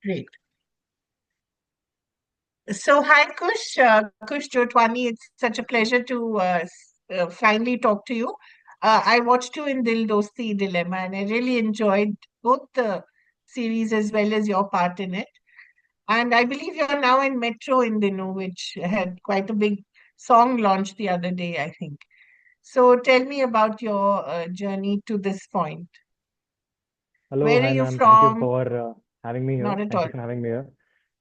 Great. So, hi, Kush. Kush Jotwani. It's such a pleasure to finally talk to you. I watched you in Dil Dosti Dilemma, and I really enjoyed both the series as well as your part in it. And I believe you're now in Metro in Dino, which had quite a big song launch the other day, I think. So, tell me about your journey to this point. Hello, Where are hi you ma'am. Thank you from? for having me here. Not at Thank all. you for having me here.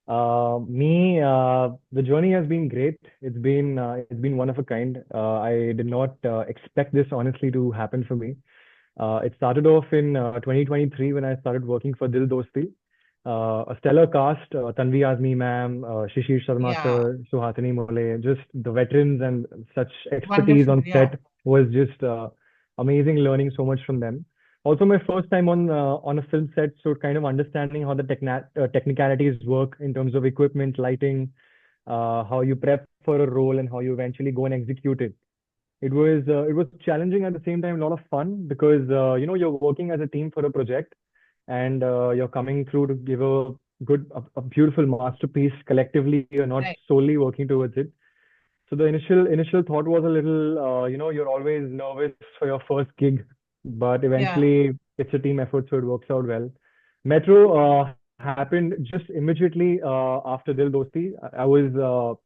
The journey has been great. It's been one of a kind. I did not expect this honestly to happen for me. It started off in 2023 when I started working for Dil Dosti. A stellar cast, Tanvi Azmi ma'am, Shishir Sharma Yeah, sir, Suhasini Mole, just the veterans and such expertise wonderful. on Yeah, set was just amazing learning so much from them. Also, my first time on a film set, so kind of understanding how the technicalities work in terms of equipment, lighting, how you prep for a role, and how you eventually go and execute it. It was challenging at the same time, a lot of fun because you're working as a team for a project, and you're coming through to give a beautiful masterpiece collectively. You're not right. solely working towards it. So the initial thought was a little, you're always nervous for your first gig, but Yeah. eventually it's a team effort, so it works out well. Metro happened just immediately after Dil Dosti. I was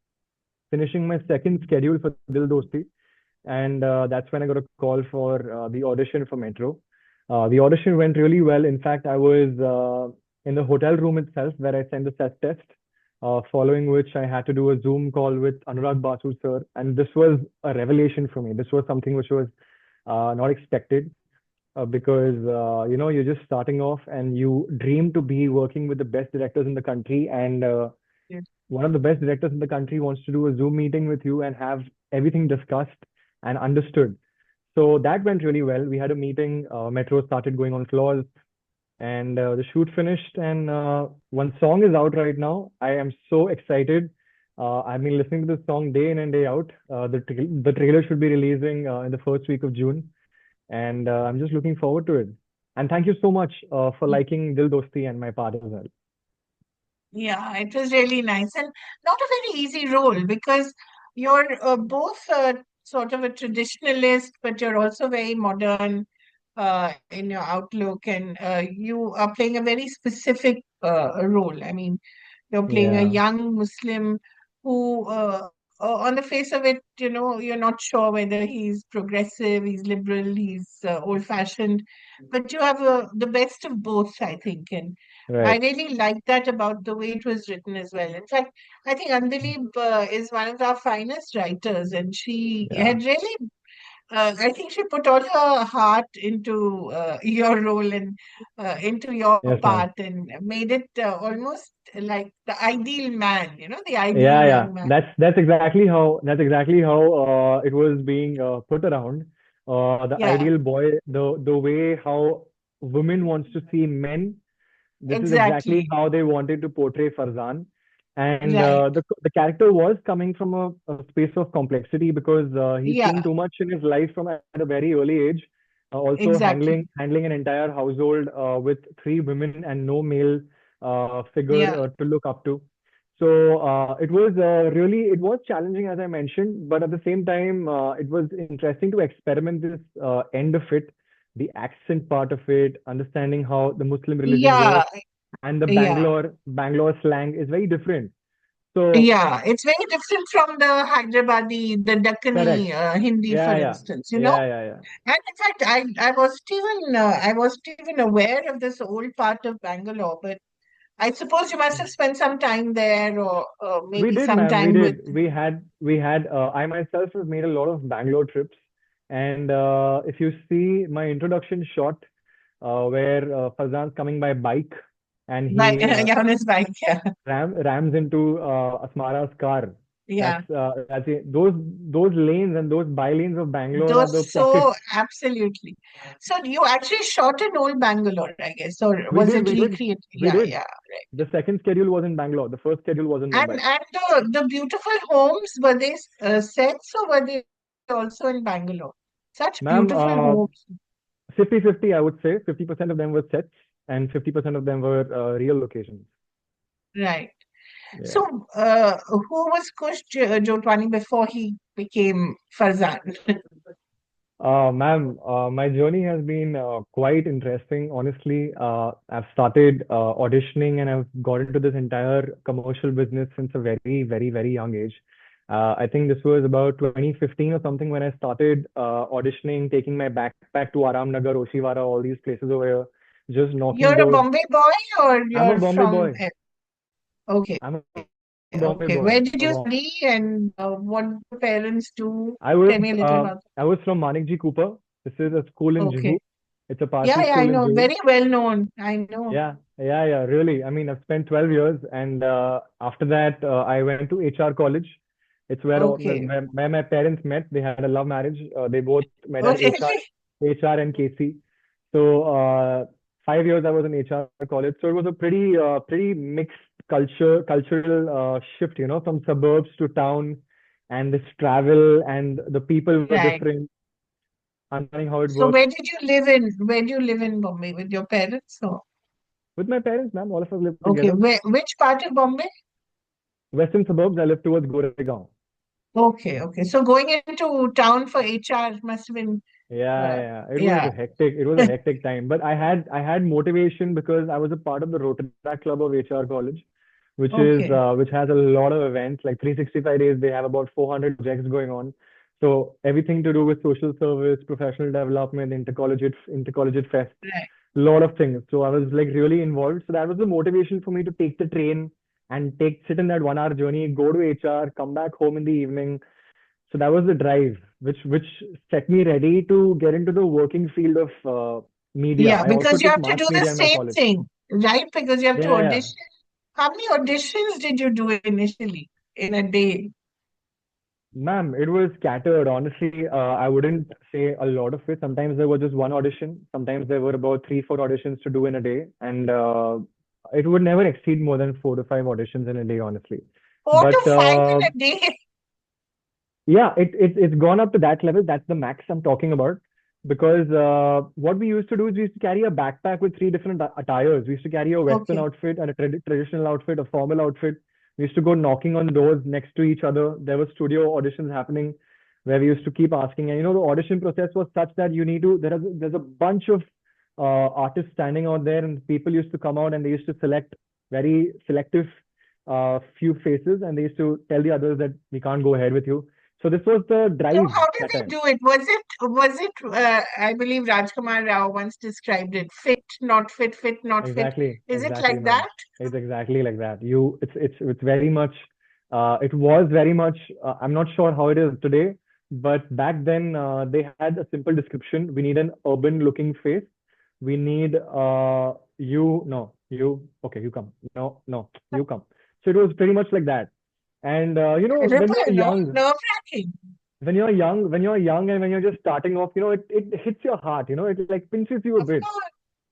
finishing my second schedule for Dil Dosti, and that's when I got a call for the audition for Metro. The audition went really well. In fact, I was in the hotel room itself where I sent the set test, following which I had to do a Zoom call with Anurag Basu sir, and this was a revelation for me. This was something which was not expected because you're just starting off and you dream to be working with the best directors in the country, and Yes. one of the best directors in the country wants to do a Zoom meeting with you and have everything discussed and understood. So that went really well. We had a meeting. Metro started going on floors, and the shoot finished. And one song is out right now. I am so excited. I've been listening to this song day in and day out. The trailer should be releasing in the first week of June, and I'm just looking forward to it. And thank you so much for liking Dil Dosti and my part as well. Yeah, it was really nice and not a very easy role because you're both sort of a traditionalist, but you're also very modern in your outlook, and you are playing a very specific role. I mean, you're playing a Yeah, young Muslim who, on the face of it, you're not sure whether he's progressive, he's liberal, he's old-fashioned, but you have the best of both, I think. And I right. really like that about the way it was written as well. In fact, I think Andalib is one of our finest writers, and she Yeah, had really I think she put all her heart into your role and into your yes, ma'am. part and made it almost like the ideal man, the ideal Yeah, yeah. young man. That's exactly how it was being put around. The Yeah, ideal boy, the way how women wants to see men. This is exactly exactly. how they wanted to portray Farzan. And Right. the character was coming from a space of complexity because he's seen Yeah, too much in his life from at a very early age. Also exactly. handling an entire household with three women and no male figure Yeah. to look up to. So it was challenging as I mentioned, but at the same time it was interesting to experiment this end of it, the accent part of it, understanding how the Muslim religion Yeah. works, and the Yeah. Bangalore slang is very different. So Yeah. It's very different from the Hyderabadi, the Dakkani correct. Hindi, for Yeah, yeah, instance, yeah, yeah, yeah. And in fact, I wasn't even aware of this old part of Bangalore, but I suppose you must have spent some time there, or We maybe did, some ma'am. We time with. did. We had. I myself have made a lot of Bangalore trips, and if you see my introduction shot, where Farzan's coming by bike, and By he yeah, on his bike. Yeah, rams into Asmara's car. yeah. That's it. Those lanes and those by lanes of Bangalore are the Those pockets. so absolutely. So you actually shot in old Bangalore, I guess, or We was did, it we did, recreated? we Yeah, did. yeah, right. The second schedule was in Bangalore. The first schedule was in And Mumbai. the beautiful homes, were they sets, or were they also in Bangalore? Such Ma'am, beautiful homes. 50-50, I would say. 50% of them were sets and 50% of them were real locations. Right. Yeah. So, who was Kush Jotwani before he became Farzan? Ma'am, my journey has been quite interesting. Honestly, I've started auditioning and I've got into this entire commercial business since a very, very, very young age. I think this was about 2015 or something when I started auditioning, taking my backpack to Aram Nagar, Oshiwara, all these places over here, just knocking You're a doors. Bombay boy or I'm a you're Bombay from... boy. Okay, I'm a Bombay okay. boy Where did you from study and what do your parents do? I was Tell me a little about I was from Manikji Cooper. This is a school that. in Juhu. Okay. It's a Yeah, Parsi yeah, I school in know. Juhu. Very well known. I know. Yeah, really. I mean, I've spent 12 years, and after that, I went to HR college. It's Okay. where my parents met. They had a love marriage. They both met Oh, at really? HR and KC. So 5 years I was in HR college. So it was a pretty mixed cultural shift, from suburbs to town, and this travel, and the people were Right. different, understanding how it So works. where do you live in Bombay with your parents? Or With my parents, ma'am, all of us lived okay, together. which part of Bombay? Western suburbs, I live towards Goregaon. Okay, okay. So going into town for HR must have been Yeah, uh, yeah. It was yeah. a hectic. It was a hectic time. But I had motivation because I was a part of the Rotaract Club of HR College, Okay, which has a lot of events, like 365 days. They have about 400 projects going on. So everything to do with social service, professional development, intercollegiate fest, right. a lot of things. So I was like really involved. So that was the motivation for me to take the train and take sit in that 1 hour journey, go to HR, come back home in the evening. So that was the drive, which set me ready to get into the working field of media. Yeah, I also because you took have to mass do the media in my same college. thing, right? Because you have to Yeah, yeah. audition. How many auditions did you do initially in a day? Ma'am, it was scattered. Honestly, I wouldn't say a lot of it. Sometimes there was just one audition. Sometimes there were about three, four auditions to do in a day, and it would never exceed more than 4 to 5 auditions in a day, honestly. Four to But five in a day. yeah, it's gone up to that level. That's the max I'm talking about. Because what we used to do is we used to carry a backpack with three different attires. We used to carry a Western Okay, outfit and a traditional outfit, a formal outfit. We used to go knocking on doors next to each other. There were studio auditions happening where we used to keep asking. And the audition process was such that there's a bunch of artists standing out there, and people used to come out and they used to select very selective few faces, and they used to tell the others that we can't go ahead with you. So this was the so drive how did that they time. do it? Was it I believe Rajkumar Rao once described it, fit, not fit, fit, not fit. Is it Exactly, like ma'am. that? It's exactly like that. It's very much. It was very much. I'm not sure how it is today, but back then they had a simple description. We need an urban-looking face. We need you. No, you. Okay, you come. No, no, you come. So it was pretty much like that. And when Terrible, you're no? young, Nerve-wracking. when you're young, and when you're just starting off, it hits your heart. It like pinches you a Of bit. course.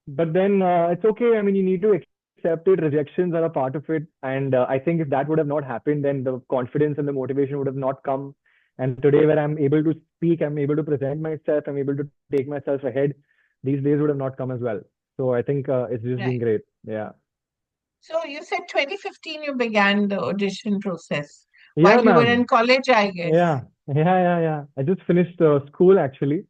But then it's okay. I mean, you need to accept it. Rejections are a part of it. And I think if that would have not happened, then the confidence and the motivation would have not come. And today, where I'm able to speak, I'm able to present myself, I'm able to take myself ahead, these days would have not come as well. So I think it's just been Right. great. Yeah. So you said 2015 you began the audition process while Yeah, you were in ma'am. college, I guess. Yeah. Yeah. I just finished school actually,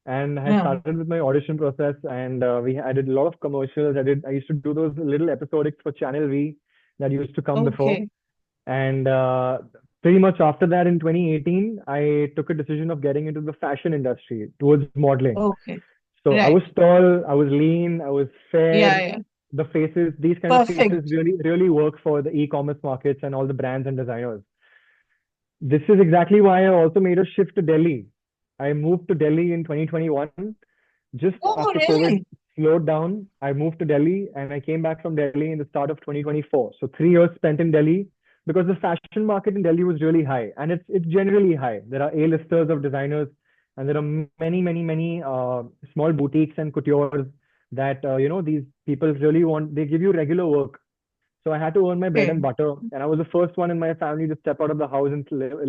and I Yeah. started with my audition process. And I did a lot of commercials. I used to do those little episodics for Channel V that used to come before. Okay. And pretty much after that, in 2018, I took a decision of getting into the fashion industry towards modeling. Okay. So I Right. was tall, I was lean, I was Yeah, fair. yeah. The faces, these kind of faces Perfect. really, really work for the e-commerce markets and all the brands and designers. This is exactly why I also made a shift to Delhi. I moved to Delhi in 2021, just Oh, after COVID really? slowed down. I moved to Delhi and I came back from Delhi in the start of 2024. So 3 years spent in Delhi because the fashion market in Delhi was really high, and it's generally high. There are A-listers of designers, and there are many small boutiques and coutures that these people really want. They give you regular work. So I had to earn my bread Okay. and butter, and I was the first one in my family to step out of the house and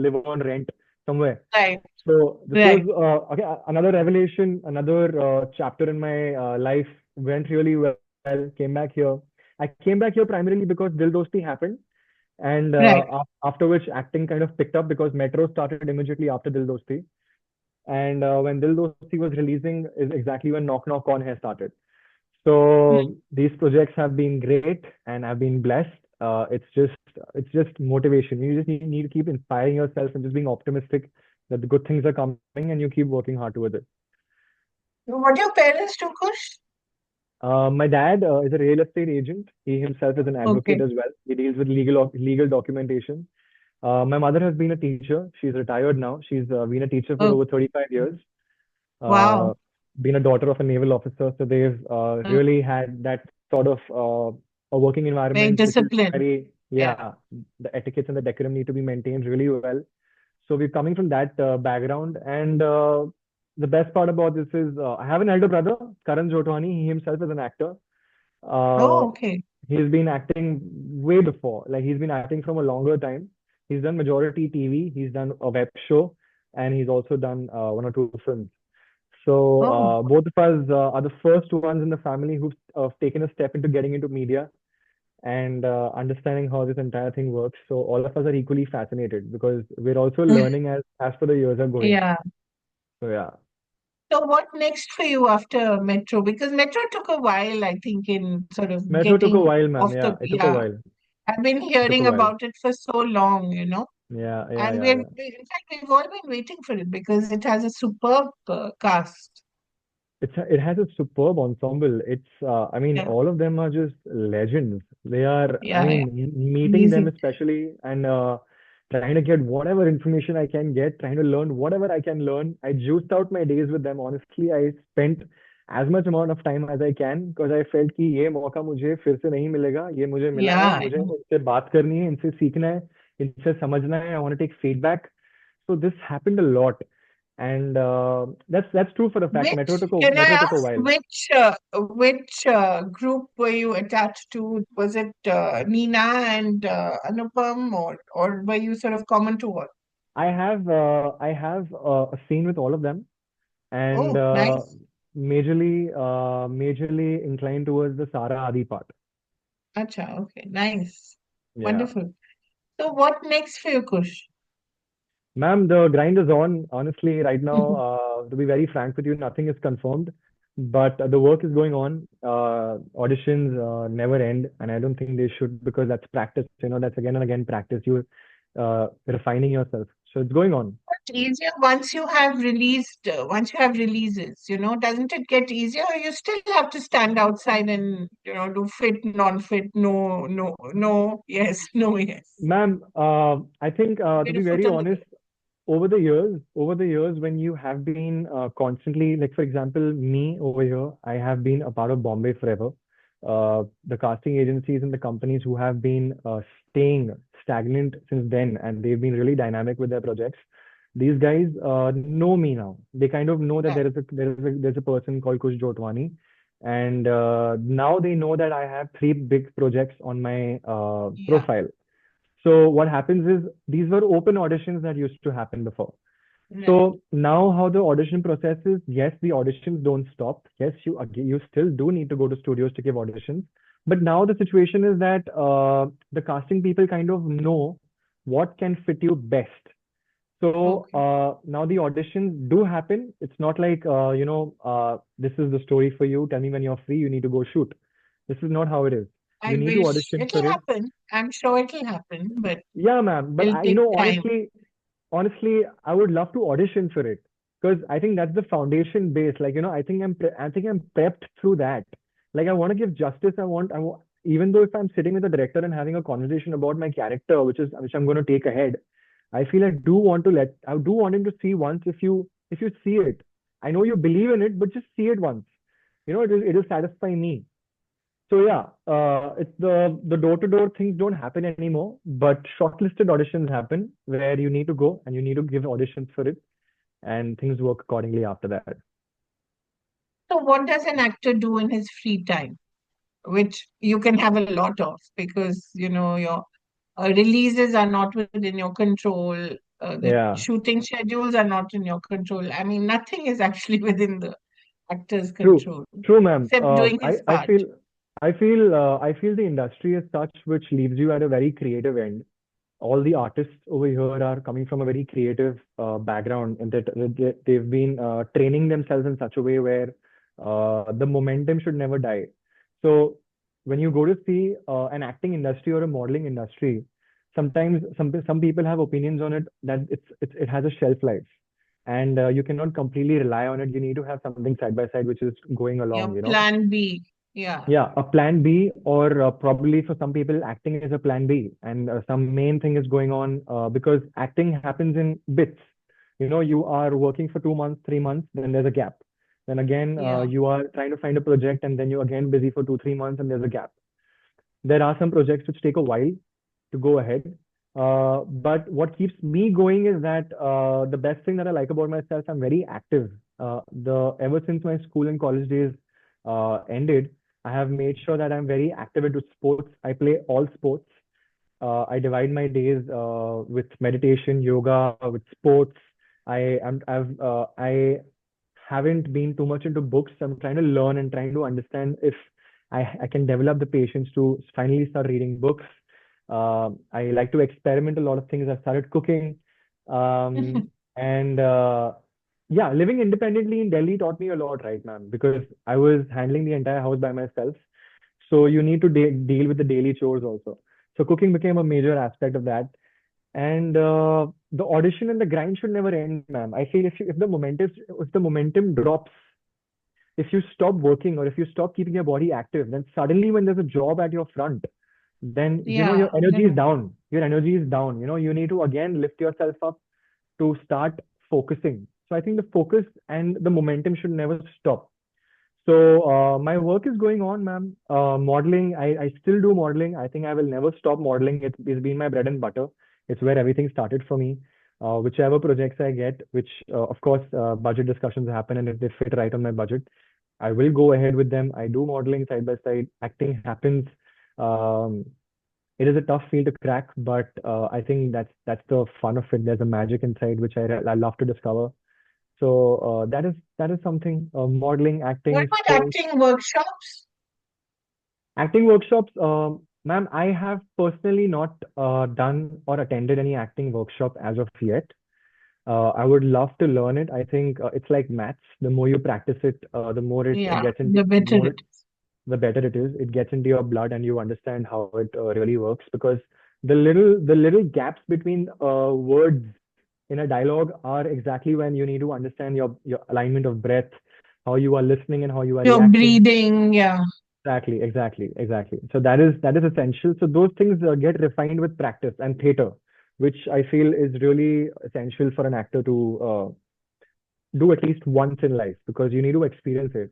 live on rent somewhere. Right. So this was Right. okay, another revelation, another chapter in my life. Went really well. Came back here. I came back here primarily because Dil Dosti happened, and Right. after which acting kind of picked up because Metro started immediately after Dil Dosti. And when Dil Dosti was releasing is exactly when Knock Knock On has started. So these projects have been great and I've been blessed. It's just motivation. You just need to keep inspiring yourself and just being optimistic that the good things are coming and you keep working hard towards it. What do your parents do, Kush? My dad is a real estate agent. He himself is an advocate Okay. as well. He deals with legal documentation. My mother has been a teacher. She's retired now. She's been a teacher for Oh, over 35 years. Uh, wow. been a daughter of a naval officer, so they've Uh, really had that sort of a working Very environment which is disciplined. very, Yeah. yeah, the etiquettes and the decorum need to be maintained really well. So we're coming from that background, and the best part about this is I have an elder brother, Karan Jotwani. He himself is an actor. Uh, Oh, okay. he's been acting way before, like he's been acting from a longer time. He's done majority TV, he's done a web show, and he's also done one or two films. So Oh, both of us are the first ones in the family who've taken a step into getting into media and understanding how this entire thing works. So all of us are equally fascinated because we're also learning as per the years are going. yeah. So yeah, So what next for you after Metro? Because Metro took a while, I think, in sort of Metro took a getting while, ma'am. off Yeah, the, it took a yeah. while. I've been It took a hearing while. about it for so long, Yeah, yeah, and yeah, yeah. in fact, we've all been waiting for it because it has a superb cast. It has a superb ensemble. I mean, Yeah, all of them are just legends. They are, I yeah, yeah. mean, meeting them Amazing. especially and trying to get whatever information I can get, trying to learn whatever I can learn. I juiced out my days with them. Honestly, I spent as much amount of time as I can because I felt कि ये मौका मुझे फिर से नहीं मिलेगा. ये मुझे मिला है. Yeah, I मुझे know. इनसे बात करनी है, इनसे सीखना है, इनसे समझना है. I want to take feedback. So this happened a lot. And that's true for the fact. Which, can I Metro took a ask, while. which group were you attached to? Was it Nina and Anupam, or were you sort of common to all? I have a scene with all of them, and Oh, nice. majorly inclined towards the Sara Adi part. Acha, okay, nice. Yeah, Wonderful. So what next for you, Kush? ma'am, the grind is on. Honestly, right now, to be very frank with you, nothing is confirmed, but the work is going on. Auditions never end, and I don't think they should because that's practice. That's again and again practice. You refining yourself, so it's going on. It's easier once you have releases, doesn't it get easier? Or you still have to stand outside and, do fit, non-fit, no, no, no, yes, no, yes. Ma'am, I think to Bit be of foot very on the honest, over the years, when you have been constantly, like for example, me over here, I have been a part of Bombay forever. The casting agencies and the companies who have been staying stagnant since then, and they've been really dynamic with their projects. These guys know me now. They kind of know that brake. there's a person called Kush Jotwani, and now they know that I have three big projects on my Yeah, profile. So what happens is these were open auditions that used to happen before. right. So now how the audition process is, yes, the auditions don't stop. Yes, you still do need to go to studios to give auditions. But now the situation is that the casting people kind of know what can fit you best. So Okay. now the auditions do happen. It's not like this is the story for you. Tell me when you're free. You need to go shoot. This is not how it is. I You need to wish audition it'll for it. happen. I'm sure it'll happen, but Yeah, ma'am. But it'll I, take time. honestly, I would love to audition for it because I think that's the foundation base. Like, I think I'm prepped through that. Like, I want to give justice. Even though if I'm sitting with the director and having a conversation about my character, which I'm going to take ahead, I feel I do want him to see once if you see it. I know you believe in it, but just see it once. It'll satisfy me. So yeah, it's the door-to-door things don't happen anymore, but shortlisted auditions happen where you need to go and you need to give auditions for it, and things work accordingly after that. So what does an actor do in his free time, which you can have a lot of because, your releases are not within your control. The Yeah, shooting schedules are not in your control. I mean, nothing is actually within the actor's true, control true, ma'am. except doing his I part. feel. I feel the industry is such which leaves you at a very creative end. All the artists over here are coming from a very creative background, and that they've been training themselves in such a way where the momentum should never die. So when you go to see an acting industry or a modeling industry, sometimes some people have opinions on it that it has a shelf life, and you cannot completely rely on it. You need to have something side by side which is going Your along, you know. plan B. Yeah. Yeah, a plan B, or probably for some people, acting is a plan B, and some main thing is going on because acting happens in bits. You know, you are working for 2 months, 3 months, then there's a gap. Then again, Yeah. you are trying to find a project, and then you're again busy for 2, 3 months, and there's a gap. There are some projects which take a while to go ahead. But what keeps me going is that the best thing that I like about myself, I'm very active. The Ever since my school and college days ended, I have made sure that I'm very active into sports. I play all sports. I divide my days with meditation, yoga, with sports. I haven't been too much into books. I'm trying to learn and trying to understand if I can develop the patience to finally start reading books. I like to experiment a lot of things. I've started cooking. Um, and yeah, living independently in Delhi taught me a lot, right, ma'am? Because I was handling the entire house by myself. So you need to deal with the daily chores also. So cooking became a major aspect of that. And the audition and the grind should never end, ma'am. I feel if the momentum drops, if you stop working or if you stop keeping your body active, then suddenly when there's a job at your front, then you know Yeah. your energy is Correct. down. Your energy is down. You know, you need to again lift yourself up to start focusing. So I think the focus and the momentum should never stop. So my work is going on, ma'am. Modeling, I still do modeling. I think I will never stop modeling. It's been my bread and butter. It's where everything started for me. Whichever projects I get, which of course budget discussions happen, and if they fit right on my budget, I will go ahead with them. I do modeling side by side. Acting happens. Um, it is a tough field to crack, but I think that's the fun of it. There's a magic inside which I love to discover. So that is something. Modeling, What acting, about sports, acting workshops? acting workshops. Ma'am, I have personally not done or attended any acting workshop as of yet. I would love to learn it. I think it's like maths. The more you practice it, the more it Yeah. gets into The better more it is. the better it is. It gets into your blood, and you understand how it really works. Because the little gaps between words in a dialogue are exactly when you need to understand your alignment of breath, how you are listening, and how you are Your reacting. breathing. Yeah. Exactly, exactly, exactly. So that is essential. So those things get refined with practice and theater, which I feel is really essential for an actor to do at least once in life, because you need to experience it.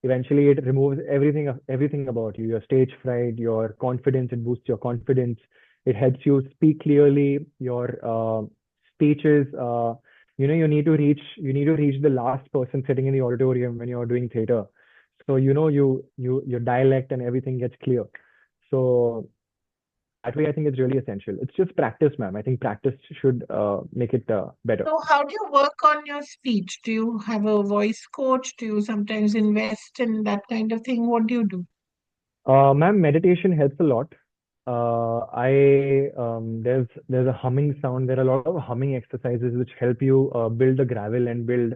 Eventually, it removes everything about you, your stage fright, your confidence. It boosts your confidence. It helps you speak clearly. Your speeches, you need to reach the last person sitting in the auditorium when you're doing theater. So your dialect and everything gets clear. So that way, I think it's really essential. It's just practice, ma'am. I think practice should make it better. So, how do you work on your speech? Do you have a voice coach? Do you sometimes invest in that kind of thing? What do you do? Ma'am, meditation helps a lot. I there's a humming sound. There are a lot of humming exercises which help you build the gravel and build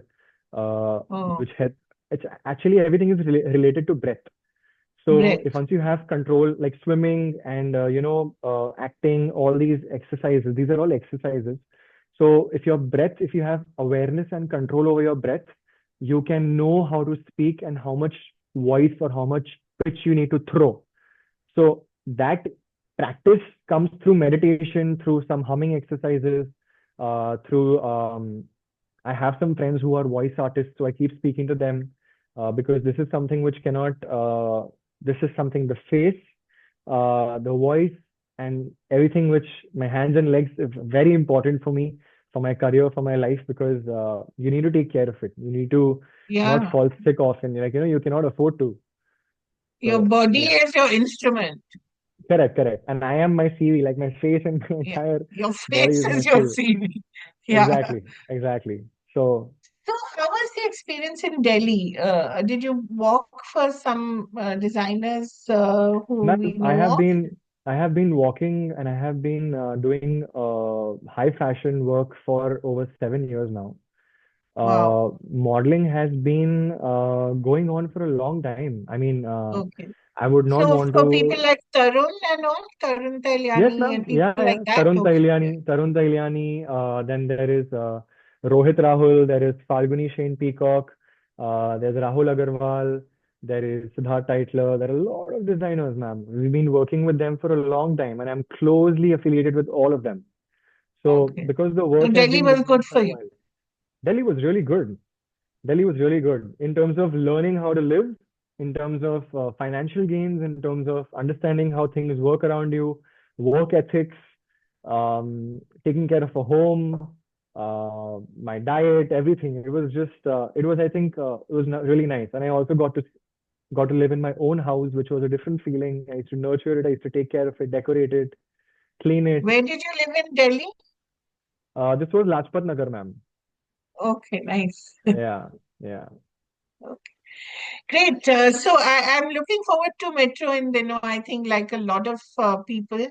uh, Oh, which help. It's actually everything is related to breath. So if breath. once you have control, like swimming and acting, all these exercises, these are all exercises. So if you have awareness and control over your breath, you can know how to speak and how much voice or how much pitch you need to throw. So that practice comes through meditation, through some humming exercises, through I have some friends who are voice artists, so I keep speaking to them because this is something which cannot. This is something the face, the voice, and everything which my hands and legs is very important for me, for my career, for my life, because you need to take care of it. You need to not Yeah. fall sick often. Like you cannot afford to. Your So body yeah. is your instrument. Correct, correct. And I am my CV, like my face and my Yeah. entire Your body face is my is your CV. CV. Yeah. Exactly, exactly. So So, how was your experience in Delhi? Did you work for some designers who we Ma'am, know of? I have been walking and I have been doing high fashion work for over 7 years now. Wow. Modeling has been going on for a long time. I mean, Okay. I would not So want for people to. like Tarun and all, Tarun Yes, Tailiani and ma'am. people Yeah, like yeah. that. Okay. Tarun Tailiani. Then there is Rohit Rahul. There is Falguni Shane Peacock. There's Rahul Agarwal. There is Siddharth Teitler. There are a lot of designers, ma'am. We've been working with them for a long time, and I'm closely affiliated with all of them. So Okay. because the So work has Delhi been was going good on for for a you. while, Delhi was really good. Delhi was really good in terms of learning how to live, in terms of financial gains, in terms of understanding how things work around you, work ethics, taking care of a home, my diet, everything. It was just, it was, I think, it was really nice. And I also got to live in my own house, which was a different feeling. I used to nurture it. I used to take care of it, decorate it, clean it. Where did you live in Delhi? This was Lajpat Nagar, ma'am. Okay, nice. Yeah, yeah. Okay. Great. So I'm looking forward to Metro and Dino. I think like a lot of people,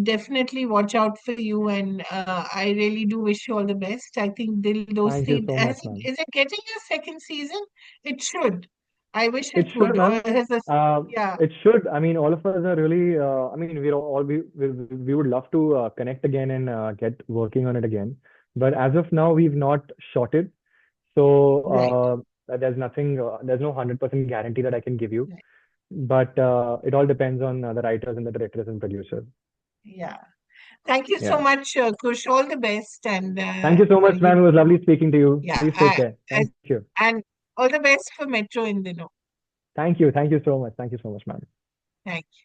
definitely watch out for you, and I really do wish you all the best. I think Dil Thank you Dosti so much, ma'am. is it getting a second season? It should. I wish It it should, would. Or ma'am. has a yeah, It should. I mean, all of us are really. I mean, we would love to connect again and get working on it again. But as of now, we've not shot it, right, so there's nothing. There's no 100% guarantee that I can give you. right. But it all depends on the writers and the directors and producers. Yeah. Thank you so Yeah. much, Kush. All the best, and Thank you so much, ma'am. It was lovely speaking to you. yeah, Please take care. as, Thank you. and all the best for Metro in Dino. Thank you. Thank you so much. Thank you so much, ma'am. Thank you.